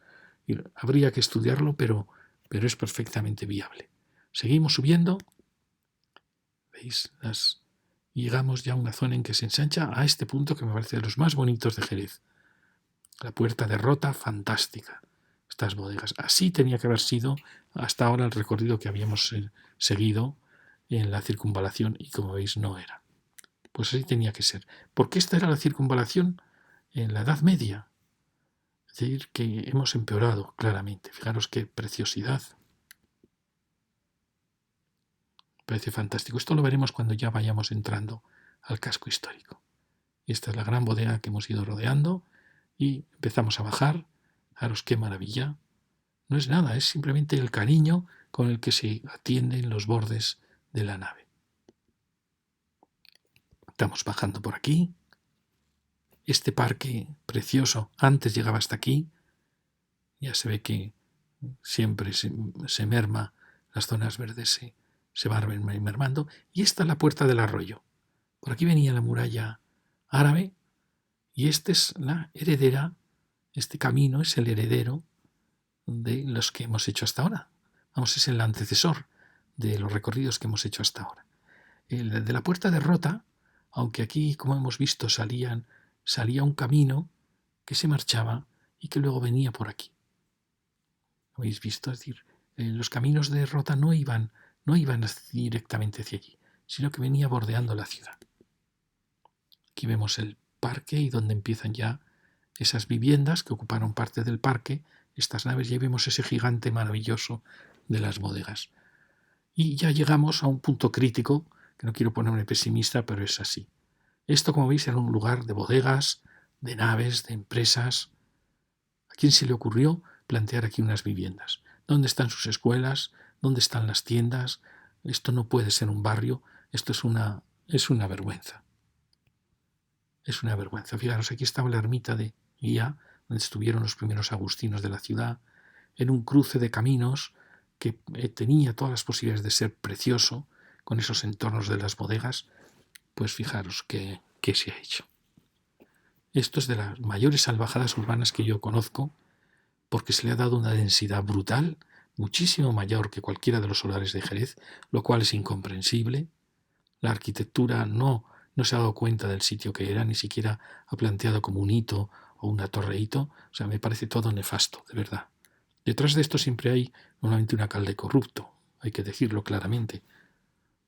Habría que estudiarlo, pero es perfectamente viable. Seguimos subiendo. ¿Veis? Llegamos ya a una zona en que se ensancha a este punto que me parece de los más bonitos de Jerez. La puerta de Rota, fantástica. Estas bodegas. Así tenía que haber sido hasta ahora el recorrido que habíamos seguido en la circunvalación y, como veis, no era. Pues así tenía que ser. Porque esta era la circunvalación en la Edad Media. Es decir, que hemos empeorado claramente. Fijaros qué preciosidad. Parece fantástico. Esto lo veremos cuando ya vayamos entrando al casco histórico. Y esta es la gran bodega que hemos ido rodeando y empezamos a bajar. Fijaros qué maravilla. No es nada, es simplemente el cariño con el que se atienden los bordes de la nave. Estamos bajando por aquí. Este parque precioso antes llegaba hasta aquí. Ya se ve que siempre se merma, las zonas verdes se van mermando, y esta es la puerta del arroyo. Por aquí venía la muralla árabe, y esta es la heredera, este camino es el heredero de los que hemos hecho hasta ahora. Vamos, es el antecesor de los recorridos que hemos hecho hasta ahora. El de la puerta de Rota, aunque aquí, como hemos visto, salía un camino que se marchaba y que luego venía por aquí. ¿Lo habéis visto? Es decir, los caminos de Rota no iban directamente hacia allí, sino que venía bordeando la ciudad. Aquí vemos el parque y donde empiezan ya esas viviendas que ocuparon parte del parque, estas naves, y ahí vemos ese gigante maravilloso de las bodegas. Y ya llegamos a un punto crítico, que no quiero ponerme pesimista, pero es así. Esto, como veis, era un lugar de bodegas, de naves, de empresas. ¿A quién se le ocurrió plantear aquí unas viviendas? ¿Dónde están sus escuelas? ¿Dónde están las tiendas? Esto no puede ser un barrio, esto es una vergüenza. Es una vergüenza. Fijaros, aquí estaba la ermita de Guía, donde estuvieron los primeros agustinos de la ciudad, en un cruce de caminos que tenía todas las posibilidades de ser precioso, con esos entornos de las bodegas. Pues fijaros qué se ha hecho. Esto es de las mayores salvajadas urbanas que yo conozco, porque se le ha dado una densidad brutal, muchísimo mayor que cualquiera de los solares de Jerez, lo cual es incomprensible. La arquitectura no se ha dado cuenta del sitio que era, ni siquiera ha planteado como un hito o una torre hito. O sea, me parece todo nefasto, de verdad. Detrás de esto siempre hay normalmente un alcalde corrupto, hay que decirlo claramente.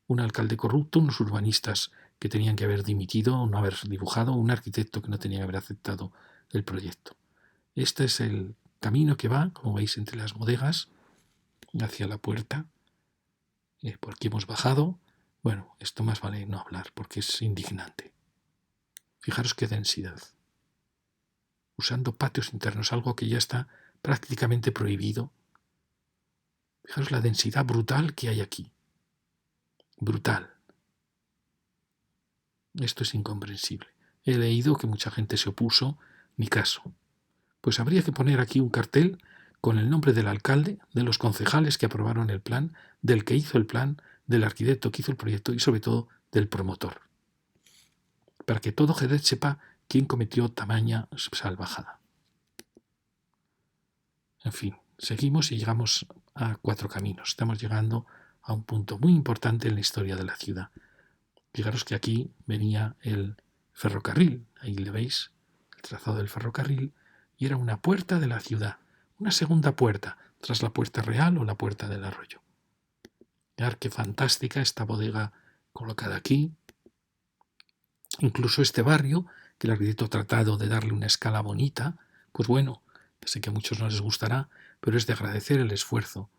Un alcalde corrupto, unos urbanistas que tenían que haber dimitido o no haber dibujado, un arquitecto que no tenía que haber aceptado el proyecto. Este es el camino que va, como veis, entre las bodegas hacia la puerta. Por aquí hemos bajado. Bueno, esto más vale no hablar porque es indignante. Fijaros qué densidad. Usando patios internos, algo que ya está prácticamente prohibido. Fijaros la densidad brutal que hay aquí. Brutal. Esto es incomprensible. He leído que mucha gente se opuso, ni caso. Pues habría que poner aquí un cartel con el nombre del alcalde, de los concejales que aprobaron el plan, del que hizo el plan, del arquitecto que hizo el proyecto y sobre todo del promotor. Para que todo Jerez sepa quién cometió tamaña salvajada. En fin, seguimos y llegamos a Cuatro Caminos. Estamos llegando a un punto muy importante en la historia de la ciudad. Fijaros que aquí venía el ferrocarril, ahí le veis el trazado del ferrocarril, y era una puerta de la ciudad, una segunda puerta, tras la puerta real o la puerta del arroyo. Mirad qué fantástica esta bodega colocada aquí. Incluso este barrio, que el arquitecto ha tratado de darle una escala bonita, pues bueno, sé que a muchos no les gustará, pero es de agradecer el esfuerzo.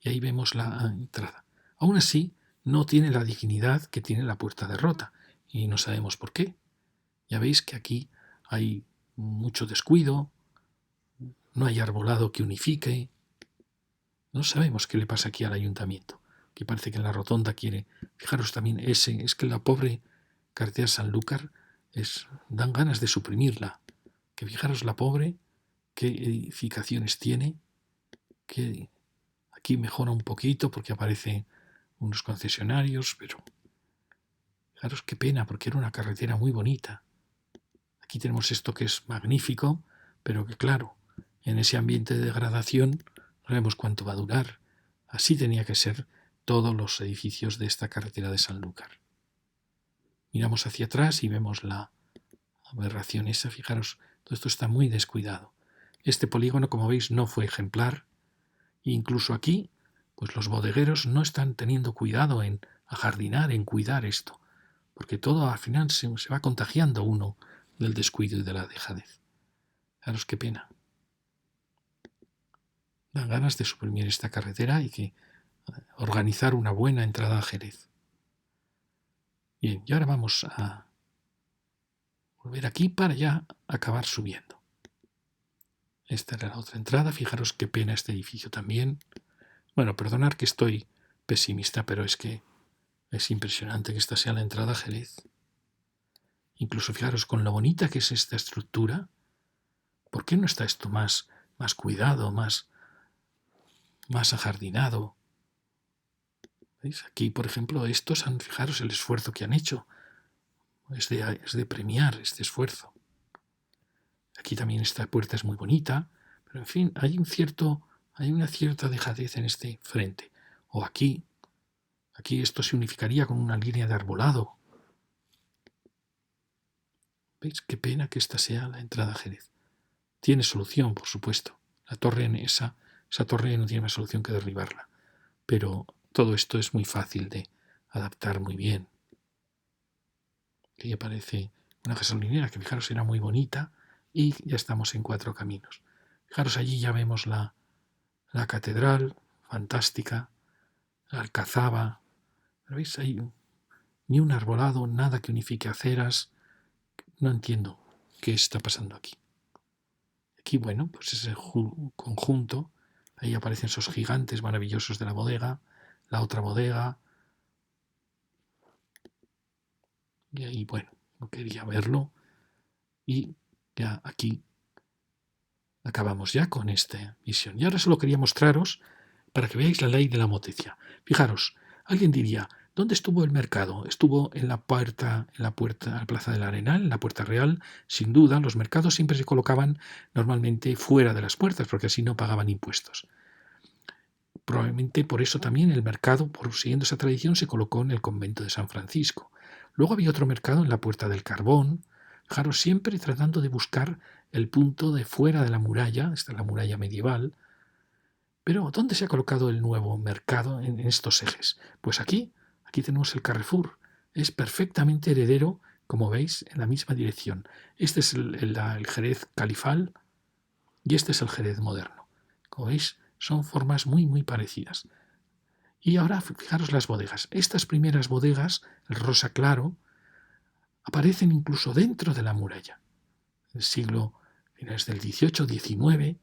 Y ahí vemos la entrada. Aún así, no tiene la dignidad que tiene la puerta de Rota, y no sabemos por qué. Ya veis que aquí hay mucho descuido, no hay arbolado que unifique. No sabemos qué le pasa aquí al ayuntamiento, que parece que en la rotonda quiere. Fijaros también es que la pobre carretera Sanlúcar dan ganas de suprimirla. Que fijaros la pobre, qué edificaciones tiene, que aquí mejora un poquito porque aparecen unos concesionarios, pero fijaros qué pena porque era una carretera muy bonita. Aquí tenemos esto que es magnífico, pero que claro, en ese ambiente de degradación no sabemos cuánto va a durar. Así tenía que ser todos los edificios de esta carretera de Sanlúcar. Miramos hacia atrás y vemos la aberración esa. Fijaros, todo esto está muy descuidado. Este polígono, como veis, no fue ejemplar. E incluso aquí, pues los bodegueros no están teniendo cuidado en ajardinar, en cuidar esto. Porque todo al final se va contagiando uno del descuido y de la dejadez. Fijaros qué pena. Dan ganas de suprimir esta carretera y que organizar una buena entrada a Jerez. Bien, y ahora vamos a volver aquí para ya acabar subiendo. Esta era la otra entrada. Fijaros qué pena este edificio también. Bueno, perdonad que estoy pesimista, pero es que es impresionante que esta sea la entrada a Jerez. Incluso fijaros con lo bonita que es esta estructura. ¿Por qué no está esto más cuidado, más más ajardinado. ¿Veis? Aquí, por ejemplo, fijaros el esfuerzo que han hecho. Es de premiar este esfuerzo. Aquí también esta puerta es muy bonita, pero en fin, hay una cierta dejadez en este frente. O aquí esto se unificaría con una línea de arbolado. ¿Veis? Qué pena que esta sea la entrada a Jerez. Tiene solución, por supuesto. Esa torre no tiene más solución que derribarla. Pero todo esto es muy fácil de adaptar muy bien. Aquí aparece una gasolinera que, fijaros, era muy bonita y ya estamos en Cuatro Caminos. Fijaros, allí ya vemos la catedral, fantástica, la alcazaba. ¿Veis? Hay ni un arbolado, nada que unifique aceras. No entiendo qué está pasando aquí. Aquí, bueno, pues ese conjunto, ahí aparecen esos gigantes maravillosos de la bodega, la otra bodega, y ahí, bueno, no quería verlo, y ya aquí acabamos ya con esta visión. Y ahora solo quería mostraros para que veáis la ley de la motecia. Fijaros, alguien diría, ¿dónde estuvo el mercado? Estuvo en la puerta, a la Plaza del Arenal, en la Puerta Real. Sin duda, los mercados siempre se colocaban normalmente fuera de las puertas, porque así no pagaban impuestos. Probablemente por eso también el mercado, siguiendo esa tradición, se colocó en el convento de San Francisco. Luego había otro mercado en la Puerta del Carbón. Fijaros, siempre tratando de buscar el punto de fuera de la muralla, esta es la muralla medieval. Pero ¿dónde se ha colocado el nuevo mercado en estos ejes? Pues aquí tenemos el Carrefour. Es perfectamente heredero, como veis, en la misma dirección. Este es el Jerez califal y este es el Jerez moderno. Como veis, son formas muy, muy parecidas. Y ahora fijaros las bodegas. Estas primeras bodegas, el rosa claro, aparecen incluso dentro de la muralla. El siglo finales del XVIII-XIX,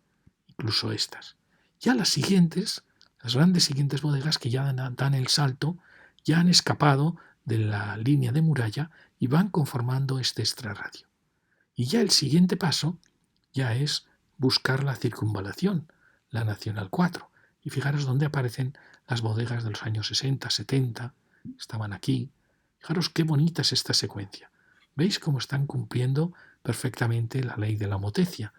incluso estas. Ya las grandes siguientes bodegas que ya dan el salto, ya han escapado de la línea de muralla y van conformando este extrarradio. Y ya el siguiente paso ya es buscar la circunvalación, la Nacional 4. Y fijaros dónde aparecen las bodegas de los años 60, 70, estaban aquí. Fijaros qué bonita es esta secuencia. ¿Veis cómo están cumpliendo perfectamente la ley de la homotecia?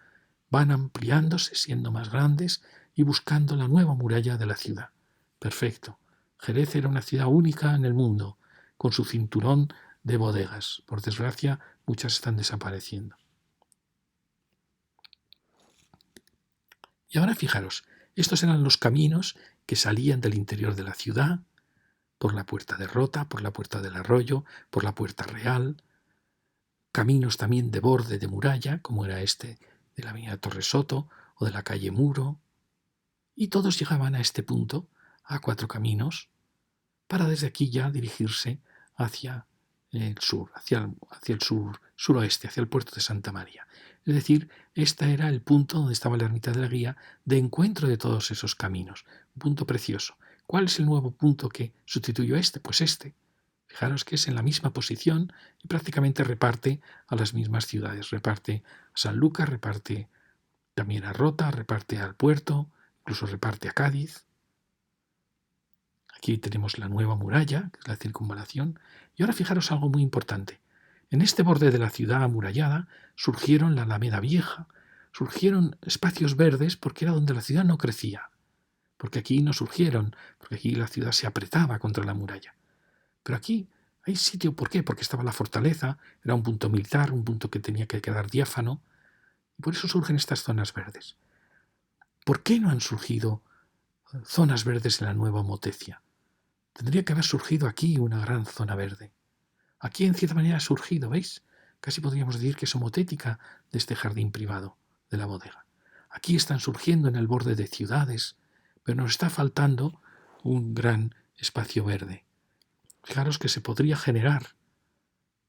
Van ampliándose, siendo más grandes y buscando la nueva muralla de la ciudad. Perfecto. Jerez era una ciudad única en el mundo, con su cinturón de bodegas. Por desgracia, muchas están desapareciendo. Y ahora fijaros, estos eran los caminos que salían del interior de la ciudad, por la Puerta de Rota, por la Puerta del Arroyo, por la Puerta Real, caminos también de borde de muralla, como era este de la avenida Torresoto o de la calle Muro, y todos llegaban a este punto, a Cuatro Caminos, para desde aquí ya dirigirse hacia el sur, hacia el suroeste, hacia el puerto de Santa María. Es decir, este era el punto donde estaba la ermita de la Guía de encuentro de todos esos caminos. Un punto precioso. ¿Cuál es el nuevo punto que sustituyó a este? Pues este. Fijaros que es en la misma posición y prácticamente reparte a las mismas ciudades. Reparte a San Lucas, reparte también a Rota, reparte al puerto, incluso reparte a Cádiz. Aquí tenemos la nueva muralla, que es la circunvalación. Y ahora fijaros algo muy importante. En este borde de la ciudad amurallada surgieron la Alameda Vieja, surgieron espacios verdes porque era donde la ciudad no crecía, porque aquí no surgieron, porque aquí la ciudad se apretaba contra la muralla. Pero aquí hay sitio, ¿por qué? Porque estaba la fortaleza, era un punto militar, un punto que tenía que quedar diáfano, y por eso surgen estas zonas verdes. ¿Por qué no han surgido zonas verdes en la nueva Motecia? Tendría que haber surgido aquí una gran zona verde. Aquí en cierta manera ha surgido, ¿veis? Casi podríamos decir que es homotética de este jardín privado de la bodega. Aquí están surgiendo en el borde de ciudades, pero nos está faltando un gran espacio verde. Fijaros que se podría generar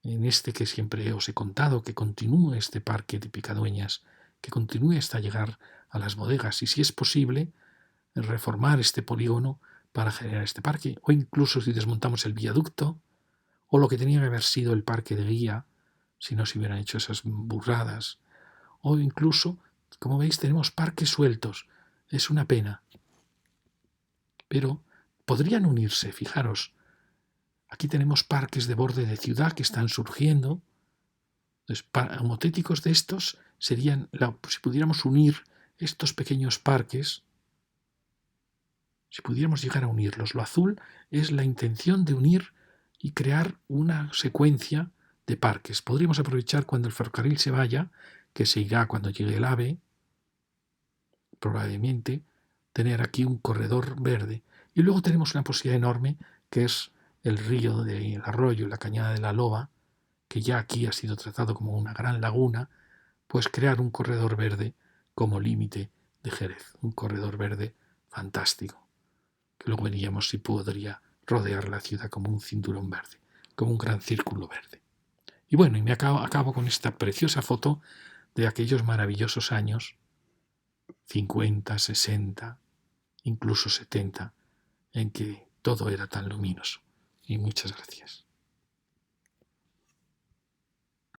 en este que siempre os he contado, que continúe este parque de Picadueñas, que continúe hasta llegar a las bodegas y si es posible reformar este polígono para generar este parque o incluso si desmontamos el viaducto o lo que tenía que haber sido el parque de guía si no se hubieran hecho esas burradas o incluso, como veis, tenemos parques sueltos. Es una pena. pero podrían unirse, fijaros. Aquí tenemos parques de borde de ciudad que están surgiendo. Entonces, homotéticos de estos serían, si pudiéramos unir estos pequeños parques, si pudiéramos llegar a unirlos. Lo azul es la intención de unir y crear una secuencia de parques. Podríamos aprovechar cuando el ferrocarril se vaya, que se irá cuando llegue el AVE, probablemente, tener aquí un corredor verde. Y luego tenemos una posibilidad enorme, que es el río del arroyo, la cañada de la Loba, que ya aquí ha sido tratado como una gran laguna, pues crear un corredor verde como límite de Jerez, un corredor verde fantástico, que luego veríamos si podría rodear la ciudad como un cinturón verde, como un gran círculo verde. Y bueno, y me acabo con esta preciosa foto de aquellos maravillosos años 50, 60, incluso 70, en que todo era tan luminoso. Y muchas gracias.